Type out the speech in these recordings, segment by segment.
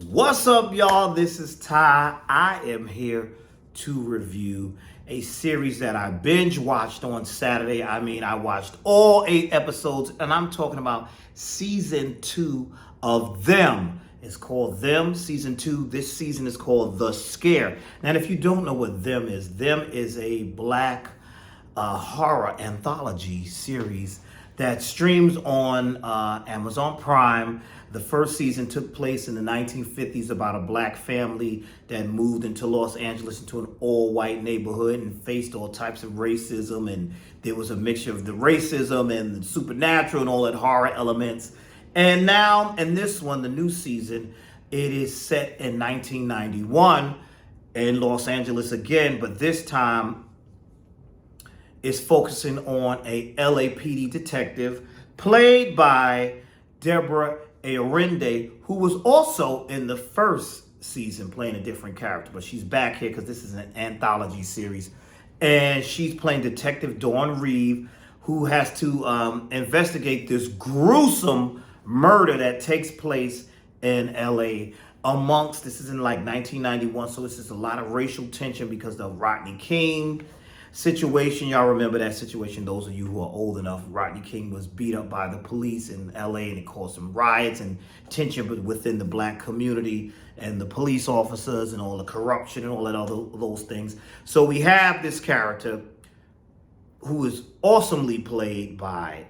What's up, y'all? This is Ty. I am here to review a series that I binge watched on Saturday. I watched all 8 episodes, and I'm talking about season 2 of Them. It's called Them, season 2. This season is called The Scare. And if you don't know what Them is a black horror anthology series that streams on Amazon Prime. The first season took place in the 1950s about a black family that moved into Los Angeles into an all-white neighborhood and faced all types of racism. And there was a mixture of the racism and the supernatural and all that horror elements. And now in this one, the new season, it is set in 1991 in Los Angeles again, but this time is focusing on a LAPD detective played by Deborah Ayorinde, who was also in the first season playing a different character, but she's back here because this is an anthology series, and she's playing Detective Dawn Reeve, who has to investigate this gruesome murder that takes place in LA. This is in like 1991, so this is a lot of racial tension because of the Rodney King situation. Y'all remember that situation, those of you who are old enough. Rodney King was beat up by the police in LA, and it caused some riots and tension within the black community and the police officers and all the corruption and all that other those things. So we have this character who is awesomely played by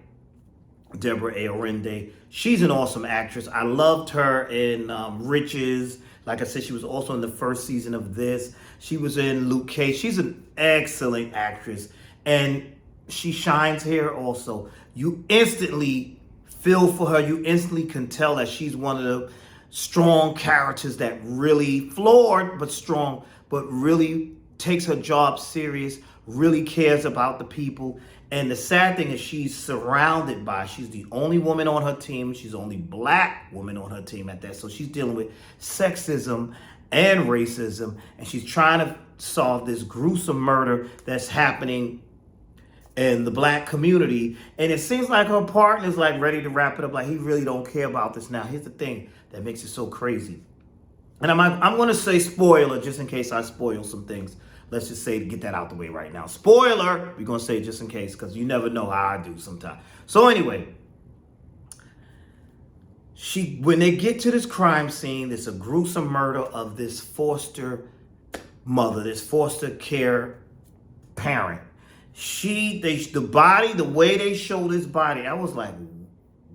Deborah Ayorinde. She's an awesome actress. I loved her in Riches. Like I said, she was also in the first season of this. She was in Luke Cage. She's an excellent actress, and she shines here also. You instantly feel for her. You instantly can tell that she's one of the strong characters that really flawed but strong, but really takes her job serious, really cares about the people. And the sad thing is she's the only woman on her team. She's the only black woman on her team at that. So she's dealing with sexism and racism, and she's trying to solve this gruesome murder that's happening in the black community. And it seems like her partner's like ready to wrap it up. Like, he really don't care about this now. Here's the thing that makes it so crazy. And I'm going to say spoiler just in case I spoil some things. Let's just say to get that out the way right now. Spoiler, we're going to say just in case, because you never know how I do sometimes. So anyway, when they get to this crime scene, there's a gruesome murder of this foster mother, this foster care parent. The way they show this body, I was like,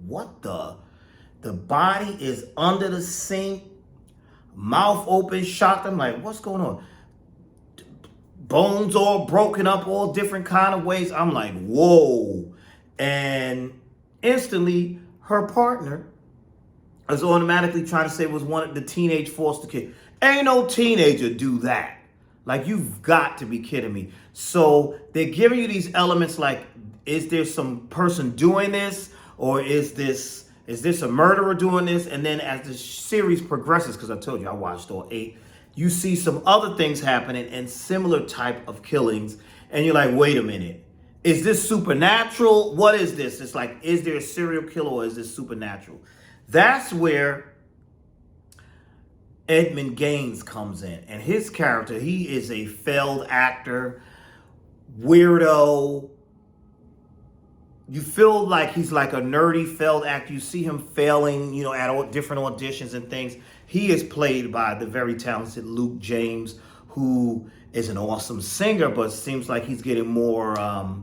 what the body is under the sink, mouth open, shocked. I'm like, what's going on? Bones all broken up, all different kind of ways. I'm like, whoa. And instantly, her partner is automatically trying to say it was one of the teenage foster kid. Ain't no teenager do that. Like, you've got to be kidding me. So they're giving you these elements like, is there some person doing this? Or is this a murderer doing this? And then as the series progresses, because I told you I watched all 8, you see some other things happening and similar type of killings. And you're like, wait a minute. Is this supernatural? What is this? It's like, is there a serial killer or is this supernatural? That's where Edmund Gaines comes in. And his character, he is a failed actor, weirdo. You feel like he's like a nerdy failed actor. You see him failing, at all different auditions and things. He is played by the very talented Luke James, who is an awesome singer, but seems like he's getting more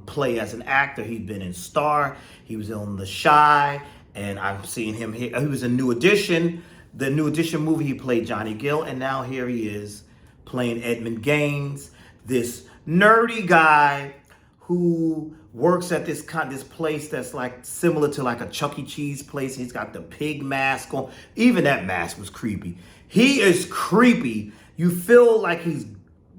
play as an actor. He's been in Star. He was on The Chi, and I've seen him here. He was in New Edition. The New Edition movie, he played Johnny Gill, and now here he is playing Edmund Gaines, this nerdy guy who works at this place that's like similar to like a Chuck E. Cheese place. He's got the pig mask on. Even that mask was creepy. He is creepy. You feel like he's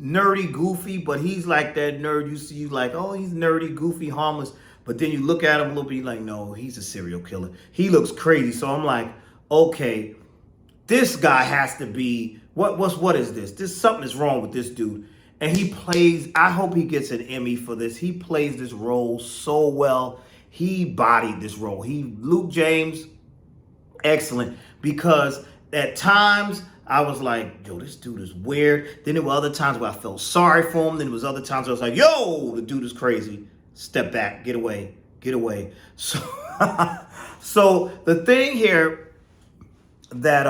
nerdy, goofy, but he's like that nerd. You see, like, oh, he's nerdy, goofy, harmless. But then you look at him a little bit, like, no, he's a serial killer. He looks crazy. So I'm like, okay, this guy has to be, what is this? Something is wrong with this dude. And he plays, I hope he gets an Emmy for this. He plays this role so well. He bodied this role. Luke James, excellent. Because at times I was like, yo, this dude is weird. Then there were other times where I felt sorry for him. Then there was other times where I was like, yo, the dude is crazy. Step back, get away, get away. So, so the thing here that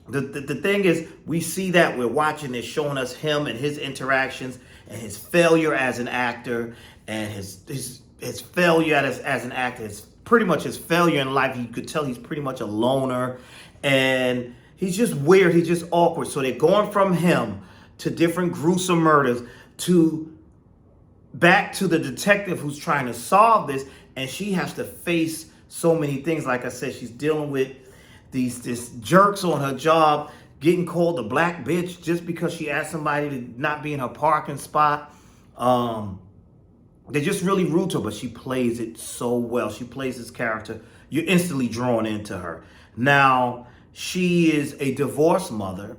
the thing is, we see that we're watching this, showing us him and his interactions and his failure as an actor and his failure as an actor. It's pretty much his failure in life. You could tell he's pretty much a loner, and he's just weird. He's just awkward. So they're going from him to different gruesome murders to back to the detective who's trying to solve this, and she has to face so many things. Like I said, she's dealing with these jerks on her job, getting called a black bitch just because she asked somebody to not be in her parking spot. They're just really rude to her, but she plays it so well. She plays this character. You're instantly drawn into her. Now, she is a divorced mother.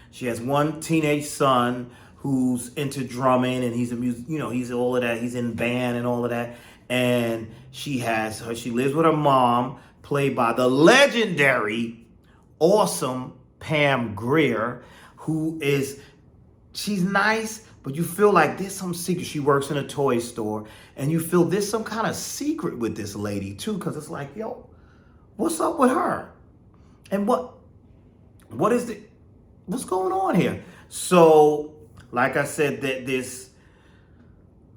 She has one teenage son who's into drumming, and he's a he's all of that. He's in band and all of that. And she lives with her mom, played by the legendary, awesome Pam Grier, she's nice, but you feel like there's some secret. She works in a toy store, and you feel there's some kind of secret with this lady too, because it's like, yo, what's up with her? And what's going on here? So, like I said, that this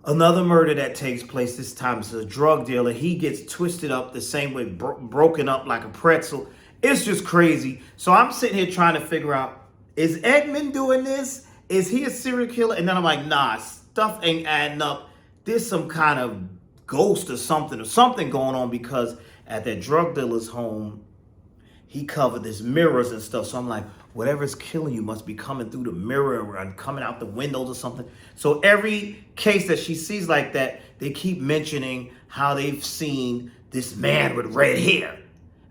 another murder that takes place. This time it's a drug dealer. He gets twisted up the same way, broken up like a pretzel. It's just crazy. So I'm sitting here trying to figure out, is Edmund doing this? Is he a serial killer? And then I'm like, nah, stuff ain't adding up. There's some kind of ghost or something going on, because at that drug dealer's home, he covered his mirrors and stuff. So I'm like, whatever's killing you must be coming through the mirror and coming out the windows or something. So every case that she sees like that, they keep mentioning how they've seen this man with red hair.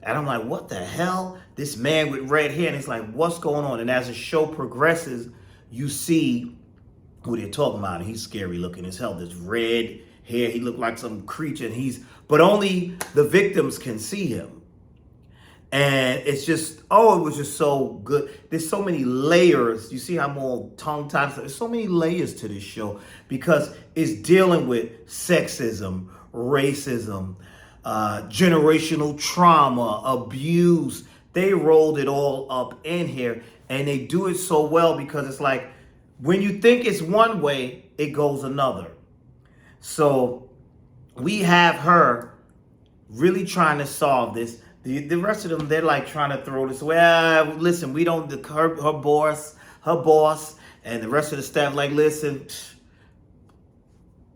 And I'm like, what the hell? This man with red hair. And it's like, what's going on? And as the show progresses, you see who they're talking about. And he's scary looking as hell. This red hair, he looked like some creature. But only the victims can see him. And it's just, it was just so good. There's so many layers. You see how I'm all tongue-tied? There's so many layers to this show, because it's dealing with sexism, racism, generational trauma, abuse. They rolled it all up in here, and they do it so well, because it's like, when you think it's one way, it goes another. So we have her really trying to solve this. The rest of them, they're like trying to throw this away. Listen, we don't, her boss, and the rest of the staff like, listen,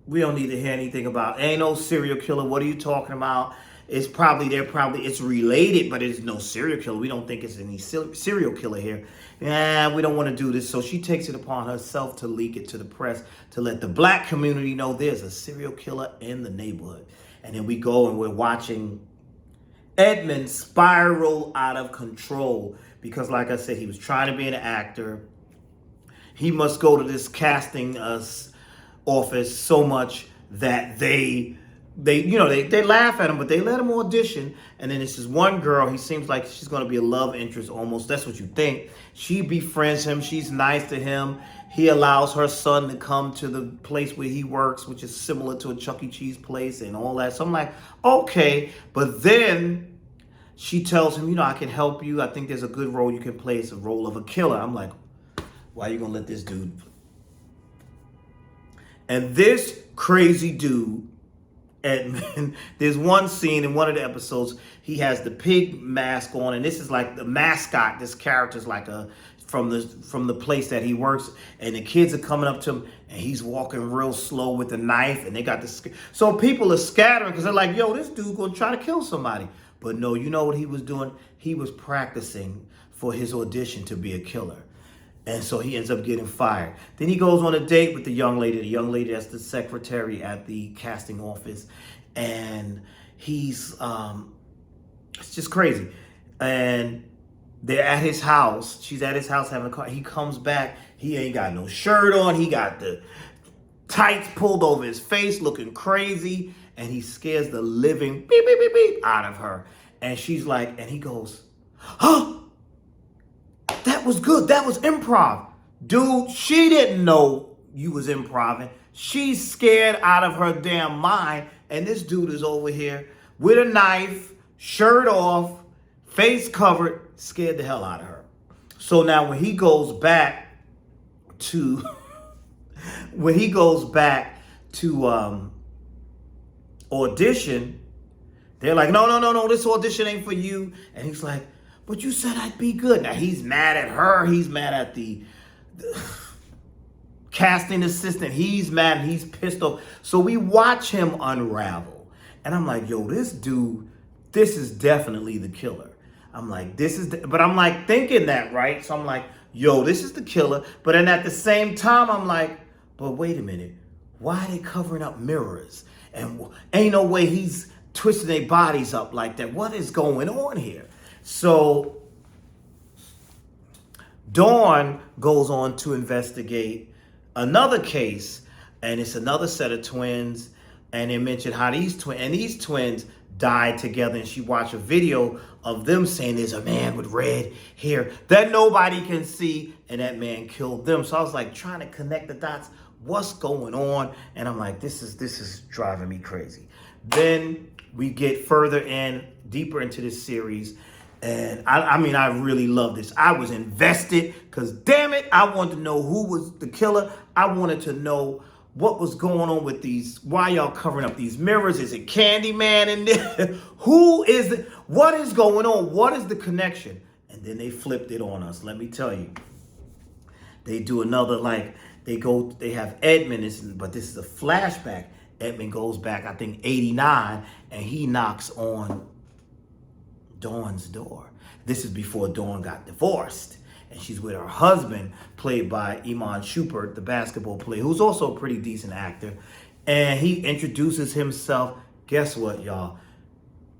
we don't need to hear anything about, ain't no serial killer. What are you talking about? It's related, but it's no serial killer. We don't think it's any serial killer here. We don't want to do this. So she takes it upon herself to leak it to the press, to let the black community know there's a serial killer in the neighborhood. And then we go and we're watching Edmund spiral out of control, because like I said, he was trying to be an actor. He must go to this casting office so much that they laugh at him, but they let him audition. And then this is one girl, he seems like she's going to be a love interest almost. That's what you think. She befriends him. She's nice to him. He allows her son to come to the place where he works, which is similar to a Chuck E. Cheese place and all that. So I'm like, okay. But then she tells him, I can help you. I think there's a good role you can play. It's a role of a killer. I'm like, why are you going to let this dude? And this crazy dude, Edmund, there's one scene in one of the episodes, he has the pig mask on, and this is like the mascot. This character's like from the place that he works, and the kids are coming up to him, and he's walking real slow with a knife, and they got this. So people are scattering because they're like, yo, this dude gonna try to kill somebody. But no, you know what he was doing? He was practicing for his audition to be a killer. And so he ends up getting fired. Then he goes on a date with the young lady that's the secretary at the casting office. And he's, it's just crazy. And they're at his house. She's at his house having a car. He comes back. He ain't got no shirt on. He got the tights pulled over his face, looking crazy. And he scares the living beep, beep, beep, beep out of her. And she's like, and he goes, huh? that was good. That was improv. Dude, she didn't know you was improvising. She's scared out of her damn mind. And this dude is over here with a knife, shirt off, face covered, scared the hell out of her. So now when he goes back to audition, they're like, no, this audition ain't for you. And he's like, but you said I'd be good. Now he's mad at her. He's mad at the casting assistant. He's mad. He's pissed off. So we watch him unravel. And I'm like, yo, this dude, this is definitely the killer. I'm like, but I'm like thinking that, right? So I'm like, yo, this is the killer. But then at the same time, I'm like, but wait a minute. Why are they covering up mirrors? And ain't no way he's twisting their bodies up like that. What is going on here? So Dawn goes on to investigate another case, and it's another set of twins. And they mentioned how these twins died together. And she watched a video of them saying there's a man with red hair that nobody can see, and that man killed them. So I was like trying to connect the dots. What's going on? And I'm like, this is driving me crazy. Then we get deeper into this series. And I mean, I really love this. I was invested because, damn it, I wanted to know who was the killer. I wanted to know what was going on with these. Why y'all covering up these mirrors? Is it Candyman in there? Who is it? What is going on? What is the connection? And then they flipped it on us. Let me tell you. They do another, they have Edmund, but this is a flashback. Edmund goes back, I think, 89, and he knocks on Dawn's door. This is before Dawn got divorced, and she's with her husband, played by Iman Shumpert, the basketball player, who's also a pretty decent actor. And he introduces himself. Guess what, y'all?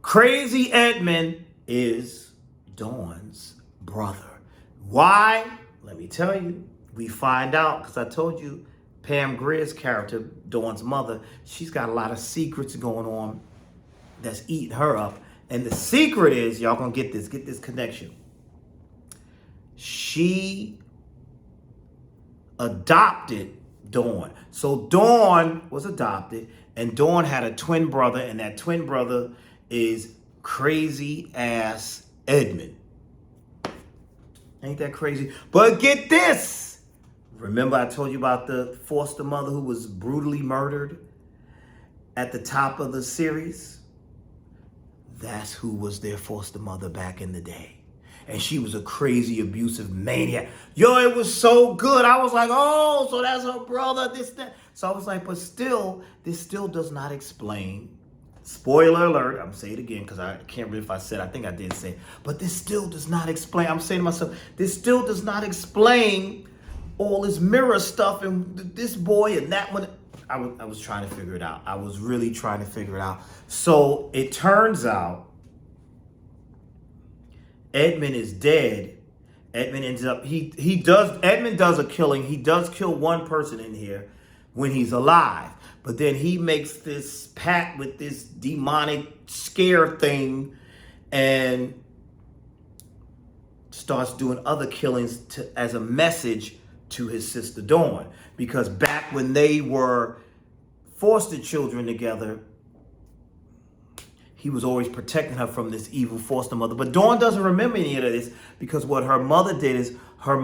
Crazy Edmund is Dawn's brother. Why? Let me tell you. We find out, because I told you, Pam Grier's character, Dawn's mother, she's got a lot of secrets going on that's eating her up. And the secret is, y'all gonna get this connection. She adopted Dawn. So Dawn was adopted, and Dawn had a twin brother, and that twin brother is crazy ass Edmund. Ain't that crazy? But get this. Remember I told you about the foster mother who was brutally murdered at the top of the series? That's who was their foster mother back in the day. And she was a crazy, abusive maniac. Yo, it was so good. I was like, oh, so that's her brother, this, that. So I was like, but still, this still does not explain. Spoiler alert, I'm saying it again because I can't remember if I said, I think I did say, but this still does not explain. I'm saying to myself, this still does not explain all this mirror stuff and this boy and that one. I was trying to figure it out. I was really trying to figure it out. So it turns out Edmund is dead. Edmund ends up, Edmund does a killing. He does kill one person in here when he's alive. But then he makes this pact with this demonic scare thing and starts doing other killings as a message to his sister Dawn. Because back when they were foster children together, he was always protecting her from this evil foster mother. But Dawn doesn't remember any of this because what her mother did is her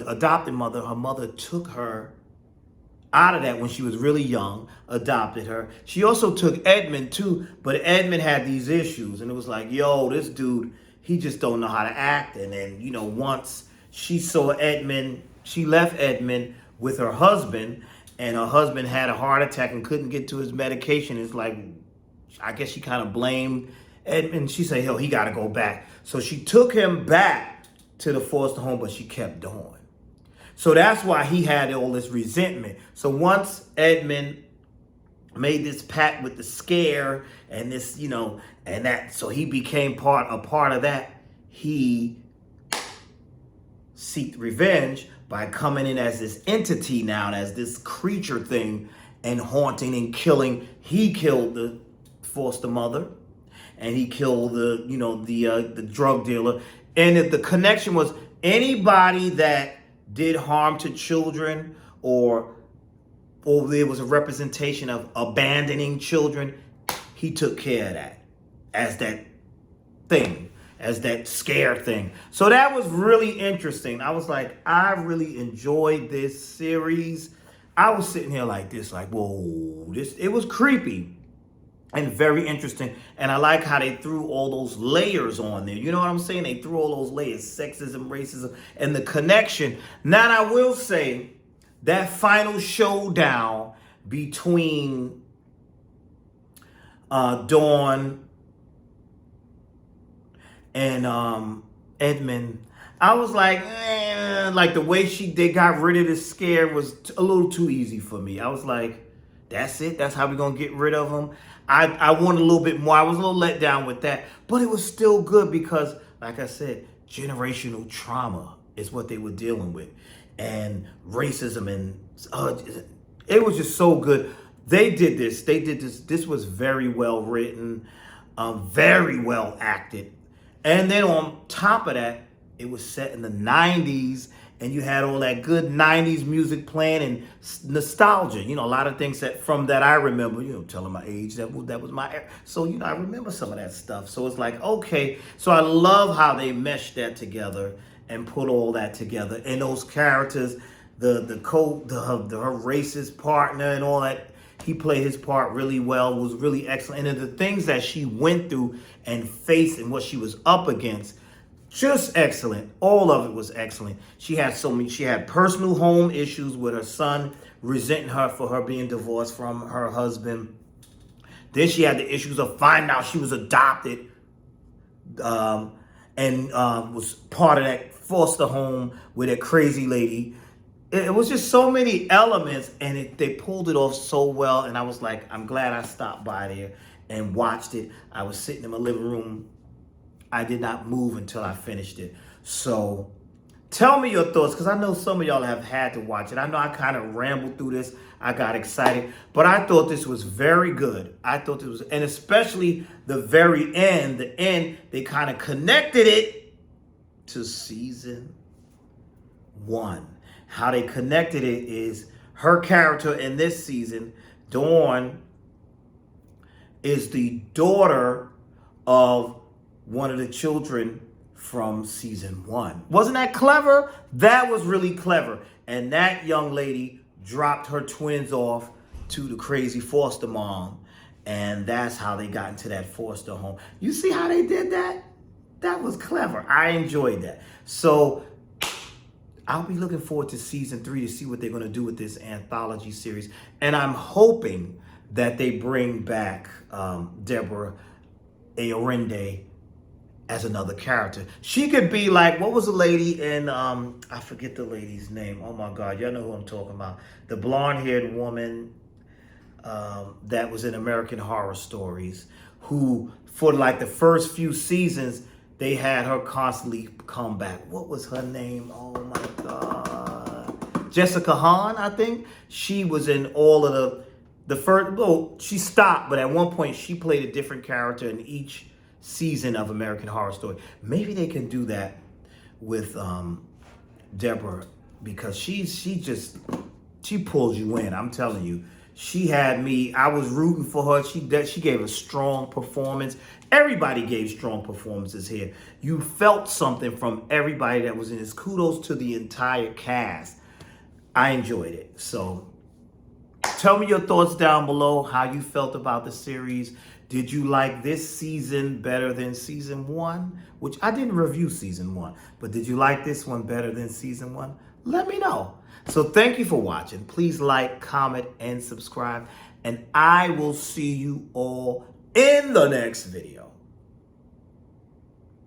adopted mother, her mother took her out of that when she was really young, adopted her. She also took Edmund too, but Edmund had these issues. And it was like, yo, this dude, he just don't know how to act. And then, once she saw Edmund, she left Edmund with her husband, and her husband had a heart attack and couldn't get to his medication. It's like, I guess she kind of blamed Edmund. She said, hell, he got to go back. So she took him back to the foster home, but she kept Dawn. So that's why he had all this resentment. So once Edmund made this pact with the scare and this, and that, so he became a part of that, he seeked revenge by coming in as this entity now, as this creature thing, and haunting and killing. He killed the foster mother, and he killed the drug dealer, And if the connection was anybody that did harm to children, or there was a representation of abandoning children, he took care of that as that thing, as that scare thing. So that was really interesting. I was like, I really enjoyed this series. I was sitting here like this, like, whoa, it was creepy and very interesting. And I like how they threw all those layers on there. You know what I'm saying? They threw all those layers, sexism, racism, and the connection. Now, I will say that final showdown between Dawn and Edmund, I was like, like the way they got rid of the scare was a little too easy for me. I was like, that's it? That's how we're going to get rid of him? I wanted a little bit more. I was a little let down with that, but it was still good because, like I said, generational trauma is what they were dealing with, and racism, and it was just so good. They did this. This was very well written, very well acted. And then on top of that, it was set in the 90s, and you had all that good 90s music playing and nostalgia. You know, a lot of things that I remember, telling my age, that was my era. So, I remember some of that stuff. So it's like, okay. So I love how they meshed that together and put all that together. And those characters, her racist partner and all that, he played his part really well, was really excellent. And the things that she went through and faced and what she was up against, just excellent. All of it was excellent. She had personal home issues with her son, resenting her for her being divorced from her husband. Then she had the issues of finding out she was adopted, and was part of that foster home with a crazy lady. It was just so many elements, and they pulled it off so well. And I was like, I'm glad I stopped by there and watched it. I was sitting in my living room. I did not move until I finished it. So tell me your thoughts, because I know some of y'all have had to watch it. I know I kind of rambled through this. I got excited, but I thought this was very good. And especially the very end, they kind of connected it to season 1. How they connected it is her character in this season, Dawn, is the daughter of one of the children from season 1. Wasn't that clever? That was really clever. And that young lady dropped her twins off to the crazy foster mom. And that's how they got into that foster home. You see how they did that? That was clever. I enjoyed that. So I'll be looking forward to season 3 to see what they're going to do with this anthology series. And I'm hoping that they bring back Deborah Ayorinde as another character. She could be like, what was the lady in, I forget the lady's name. Oh my God, y'all know who I'm talking about. The blonde-haired woman that was in American Horror Stories, who for like the first few seasons, they had her constantly come back. What was her name? Oh my God. Jessica Hahn, I think. She was in all of the first, well, she stopped, but at one point she played a different character in each season of American Horror Story. Maybe they can do that with Deborah, because she pulls you in. I'm telling you, she had me. I was rooting for her. She gave a strong performance. Everybody gave strong performances here. You felt something from everybody that was in this. Kudos to the entire cast. I enjoyed it. So tell me your thoughts down below, how you felt about the series. Did you like this season better than season 1? Which I didn't review season 1, but did you like this one better than season 1? Let me know. So thank you for watching. Please like, comment, and subscribe. And I will see you all in the next video.